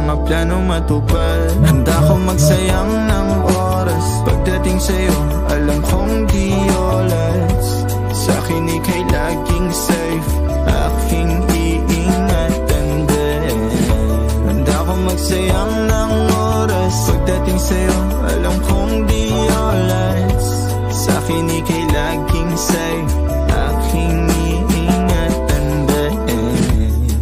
mga plano matupad. Handa ko magsayang ng oras. Pagdating sa'yo, alam kong di olas. Sa'kin ika'y laging safe, aking iingatan din. Handa ko magsayang ng oras. Pagdating sa'yo, alam kong di olas. Sa'kin ika'y laging safe, aking iingatan din.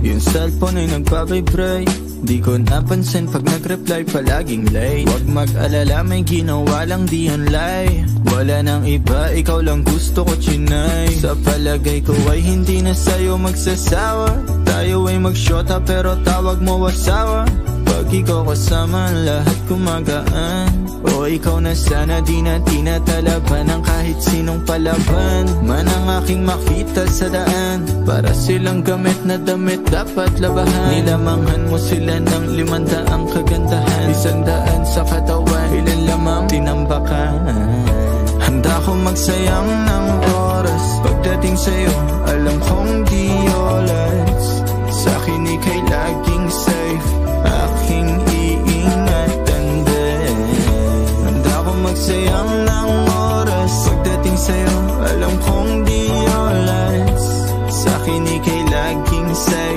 Yung cellphone ay nagpa-vibrate, di ko napansin pag nag-reply palaging late. Huwag mag-alala, may ginawa lang di hanlay. Wala nang iba, ikaw lang gusto ko chinay. Sa palagay ko ay hindi na sa'yo magsasawa. Tayo ay mag-shota pero tawag mo asawa. Pag ikaw kasama, lahat kumagaan. O ikaw na sana, di na tinatalaban ng kahit sinong palaban man ang aking makita sa daan. Para silang gamit na damit dapat labahan. Nilamanghan mo sila ng 500 kagandahan. 100 sa katawan, ilan lamang tinambakan. Handa ko magsayang ng oras. Pagdating sa'yo, alam kong di olas. Sa'kin ika'y laging safe, aking iingatan din. Handa ko magsayang ng oras. Pagdating sa'yo, alam kong di olas. Sa'kin ika'y laging safe,